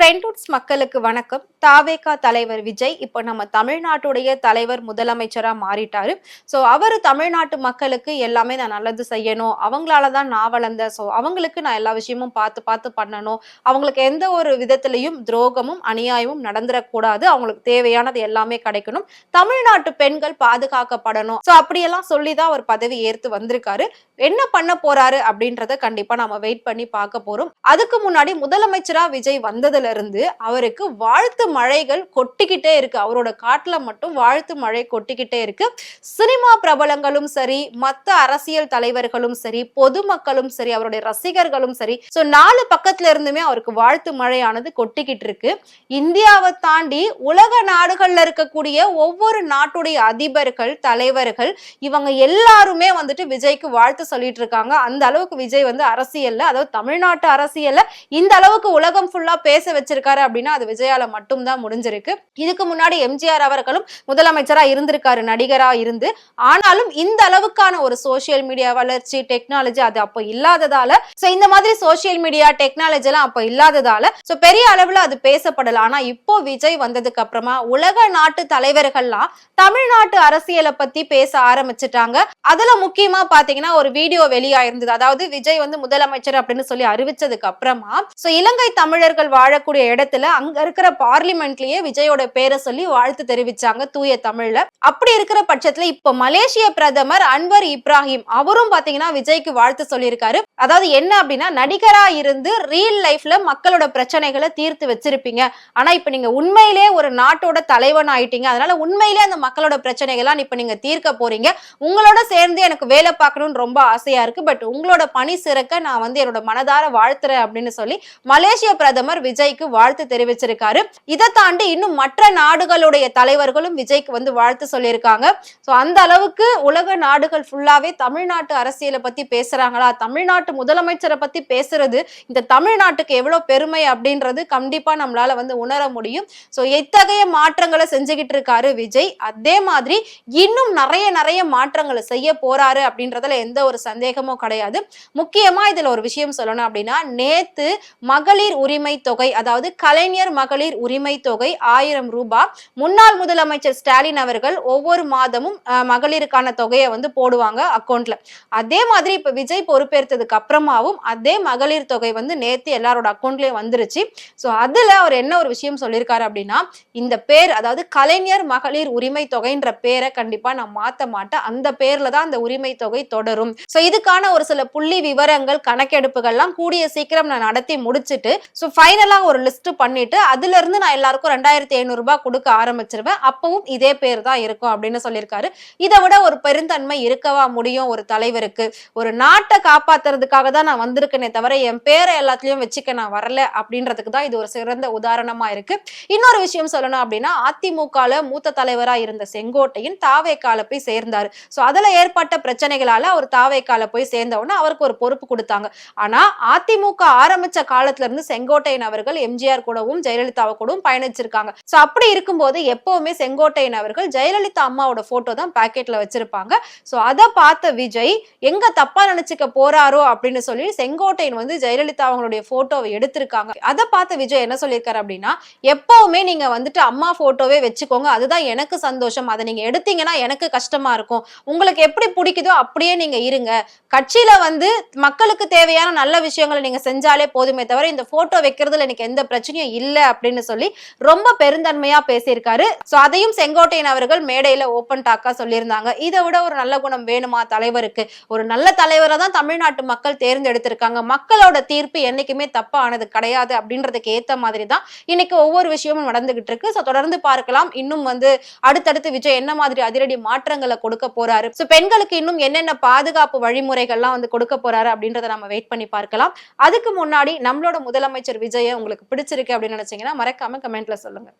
ட்ரெண்ட்வுட்ஸ் மக்களுக்கு வணக்கம். தாவேகா தலைவர் விஜய் இப்போ நம்ம தமிழ்நாட்டுடைய தலைவர் முதலமைச்சரா மாறிட்டாரு. ஸோ அவரு தமிழ்நாட்டு மக்களுக்கு எல்லாமே நான் நல்லது செய்யணும், அவங்களால தான் நான் வளர்ந்தேன், ஸோ அவங்களுக்கு நான் எல்லா விஷயமும் பார்த்து பார்த்து பண்ணணும், அவங்களுக்கு எந்த ஒரு விதத்திலையும் துரோகமும் அநியாயமும் நடந்துடக்கூடாது, அவங்களுக்கு தேவையானது எல்லாமே கிடைக்கணும், தமிழ்நாட்டு பெண்கள் பாதுகாக்கப்படணும், ஸோ அப்படியெல்லாம் சொல்லிதான் அவர் பதவி ஏற்று வந்திருக்காரு. என்ன பண்ண போறாரு அப்படின்றத கண்டிப்பா நம்ம வெயிட் பண்ணி பார்க்க போறோம். அதுக்கு முன்னாடி முதலமைச்சரா விஜய் வந்ததுல இருந்து அவருக்கு வாழ்த்து மழைகள் கொட்டிக்கிட்டே இருக்கு. அவரோட காட்டுல மட்டும் வாழ்த்து மழை கொட்டிக்கிட்டே இருக்கு. சினிமா பிரபலங்களும் சரி, மத்த அரசியல் தலைவர்களும் சரி, பொதுமக்களும் சரி, அவருடைய ரசிகர்களும் சரி, சோ 4 பக்கத்துல இருந்துமே அவருக்கு வாழ்த்து மழையானது கொட்டிக்கிட்டு இருக்கு. இந்தியாவை தாண்டி உலக நாடுகள்ல இருக்கக்கூடிய ஒவ்வொரு நாட்டுடைய அதிபர்கள், தலைவர்கள், இவங்க எல்லாருமே வந்துட்டு விஜய்க்கு வாழ்த்து சொல்லிட்டு இருக்காங்க. அந்த அளவுக்கு விஜய் வந்து அரசியல்ல, அதாவது தமிழ்நாட்டு அரசியல்ல இந்த அளவுக்கு உலகம் ஃபுல்லா பேச வச்சிருக்காரு அப்படின்னா அது விஜயால மட்டும் தான் முடிஞ்சிருக்கு. இதுக்கு முன்னாடி எம்ஜிஆர் அவர்களும் முதலமைச்சரா இருந்திருக்காரு, நடிகரா இருந்து. ஆனாலும் இந்த அளவுக்கான ஒரு சோசியல் மீடியா வளர்ச்சி, டெக்னாலஜி அது அப்ப இல்லாததால, சோ இந்த மாதிரி சோசியல் மீடியா டெக்னாலஜி எல்லாம் அப்ப இல்லாததால சோ பெரிய அளவுல அது பேசப்படல. ஆனா இப்போ விஜய் வந்ததுக்கு அப்புறமா உலக நாட்டு தலைவர்கள்லாம் தமிழ்நாட்டு அரசியலை பத்தி பேச ஆரம்பிச்சுட்டாங்க. அதுல முக்கியமா பாத்தீங்கன்னா ஒரு வீடியோ வெளியாயிருந்தது. அதாவது விஜய் வந்து முதலமைச்சர் அப்படின்னு சொல்லி அறிவிச்சதுக்கு அப்புறமா சோ இலங்கை தமிழர்கள் வாழக்கூடிய இடத்துல அங்க இருக்கிற பார்லிமெண்ட்லயே விஜயோட பேரை சொல்லி வாழ்த்து தெரிவிச்சாங்க தூய தமிழ்ல. அப்படி இருக்கிற பட்சத்துல இப்ப மலேசிய பிரதமர் அன்வர் இப்ராஹிம் அவரும் பாத்தீங்கன்னா விஜய்க்கு வாழ்த்து சொல்லியிருக்காரு. அதாவது என்ன அப்படின்னா, நடிகரா இருந்து ரியல் லைஃப்ல மக்களோட பிரச்சனைகளை தீர்த்து வச்சிருப்பீங்க, ஆனா இப்ப நீங்க உண்மையிலே ஒரு நாட்டோட தலைவன் ஆயிட்டீங்க, அதனால உண்மையிலே அந்த மக்களோட பிரச்சனைகள்லாம் இப்ப நீங்க தீர்க்க போறீங்க, உங்களோட சேர்ந்து எனக்கு வேலை பார்க்கணும்னு ரொம்ப ஆசையா இருக்கு, பட் உங்களோட பணி சிறக்க நான் வந்து என்னோட மனதார வாழ்த்துறேன் அப்படின்னு சொல்லி மலேசிய பிரதமர் விஜய்க்கு வாழ்த்து தெரிவிச்சிருக்காரு. இதை தாண்டி இன்னும் மற்ற நாடுகளுடைய தலைவர்களும் விஜய்க்கு வந்து வாழ்த்து சொல்லியிருக்காங்க. சோ அந்த அளவுக்கு உலக நாடுகள் ஃபுல்லாவே தமிழ்நாட்டு அரசியலை பத்தி பேசுறாங்களா, தமிழ்நாட்டு முதலமைச்சரை பத்தி பேசுறது இந்த தமிழ்நாட்டுக்கு எவ்வளவு பெருமை அப்படின்றது கண்டிப்பா நம்மளால வந்து உணர முடியும். சோ இத்தகைய மாற்றங்களை செஞ்சுக்கிட்டு இருக்காரு விஜய். அதே மாதிரி இன்னும் நிறைய மாற்றங்களை செய்ய போறாரு அப்படின்றதுல எந்த ஒரு சந்தேகமும் கிடையாது. முக்கியமா இதுல ஒரு விஷயம் சொல்லணும் அப்படின்னா, நேத்து மகளிர் உரிமை தொகை, அதாவது கலைஞர் மகளிர் உரிமை தொகை 1000 ரூபாய் முன்னாள் முதலமைச்சர் ஸ்டாலின் அவர்கள் ஒவ்வொரு மாதமும் மகளிருக்கான தொகையை வந்து போடுவாங்க அக்கௌண்ட்ல. அதே மாதிரி இப்ப விஜய் பொறுப்பேற்றதுக்கு அப்புறமாவும் அதே மகளிர் தொகை வந்து நேத்து எல்லாரோட அக்கௌண்ட்லயே வந்துருச்சு. சோ அதுல அவர் என்ன ஒரு விஷயம் சொல்லியிருக்காரு அப்படின்னா, இந்த பேர், அதாவது கலைஞர் மகளிர் உரிமை தொகைன்ற பேரை கண்டிப்பா நான் மாத்த மாட்டேன், அந்த பேர்ல தான் அந்த உரிமை தொகை தொடரும். சோ இதுக்கான ஒரு சில புள்ளி விவரங்கள், கணக்கெடுப்புகள்லாம் கூடிய சீக்கிரம் நான் நடத்தி முடிச்சிட்டு சோ ஃபைனலா ஒரு லிஸ்ட் பண்ணிட்டு அதுல இருந்து நான் எல்லாருக்கும் 2500 ரூபாய் கொடுக்க ஆரம்பிச்சிருவேன், அப்பவும் இதே பேர் தான் இருக்கும் அப்படின்னு சொல்லியிருக்காரு. இதை விட ஒரு பெருந்தன்மை இருக்கவா முடியும் ஒரு தலைவருக்கு? ஒரு நாட்டை காப்பாத்துறதுக்காக தான் நான் வந்திருக்கேனே தவிர என் பேரை எல்லாத்துலயும் வச்சுக்க நான் வரல அப்படின்றதுக்கு தான் இது ஒரு சிறந்த உதாரணமா இருக்கு. இன்னொரு விஷயம் சொல்லணும் அப்படின்னா, அதிமுகல மூத்த தலைவரா இருந்த செங்கோட்டையன் தாவேகால போய் சேர்ந்தாரு. சோ அதுல ஏற்பட்ட பிரச்சனைகளால அவர் தாவேகால போய் சேர்ந்த உடனே அவருக்கு ஒரு பொறுப்பு கொடுத்தாங்க. ஆனா அதிமுக ஆரம்பிச்ச காலத்துல இருந்து செங்கோட்டையன் அவர்கள் எம்ஜிஆர் கூடவும் ஜெயலலிதாவை கூடவும் பயணிச்சிருக்காங்க. சோ அப்படி இருக்கும்போது எப்பவுமே செங்கோட்டையன் அவர்கள் ஜெயலலிதா அம்மாவோட போட்டோ தான் பாக்கெட்ல வச்சிருப்பாங்க. சோ அதை பார்த்த விஜய் எங்க தப்பா நினைச்சுக்க போறாரோ அப்படின்னு சொல்லி செங்கோட்டையன் வந்து ஜெயலலிதா அவங்களுடைய போட்டோவை எடுத்திருக்காங்க. அதை பார்த்த விஜய் என்ன சொல்லியிருக்காரு அப்படின்னா, எப்பவுமே நீங்க வந்துட்டு அம்மா போட்டோவே வச்சுக்கோங்க, அதுதான் எனக்கு சந்தோஷம், அதை நீங்க எடுத்தீங்கன்னா எனக்கு கஷ்டமா இருக்கும், உங்களுக்கு எப்படி பிடிக்குதோ அப்படியே நீங்க இருங்க, கட்சியில வந்து மக்களுக்கு தேவையான நல்ல விஷயங்களை நீங்க செஞ்சாலே போதுமே தவிர இந்த போட்டோ வைக்கிறதுல எனக்கு எந்த பிரச்சனையும் இல்லை அப்படின்னு சொல்லி ரொம்ப பெருந்தன்மையா பேசியிருக்காரு. சோ அதையும் செங்கோட்டையன் அவர்கள் மேடையில ஓபன் டாக்கா சொல்லியிருந்தாங்க. இதை விட ஒரு நல்ல குணம் வேணுமா தலைவருக்கு? ஒரு நல்ல தலைவரை தான் தமிழ்நாட்டு மக்கள் தேர்ந்தெடுத்திருக்காங்க, மக்களோட தீர்ப்பு என்னைக்குமே தப்பா ஆனது கிடையாது அப்படின்றதுக்கு ஏத்த மாதிரி தான் இன்னைக்கு ஒவ்வொரு விஷயமும் நடந்துகிட்டு இருக்கு. சோ தொடர்ந்து பார்க்கலாம் இன்னும் வந்து அடுத்தடுத்து விஜய் என்ன மாதிரி அதிரடி மாற்றங்களை கொடுக்க போறாரு, சோ பெண்களுக்கு இன்னும் என்னென்ன பாதுகாப்பு வழிமுறைகள்லாம் வந்து கொடுக்க போறாரு அப்படின்றத நம்ம வெயிட் பண்ணி பார்க்கலாம். அதுக்கு முன்னாடி நம்மளோட முதலமைச்சர் விஜயை உங்களுக்கு பிடிச்சிருக்கு அப்படின்னு நினைச்சீங்கன்னா மறக்காம கமெண்ட்ல சொல்லுங்க.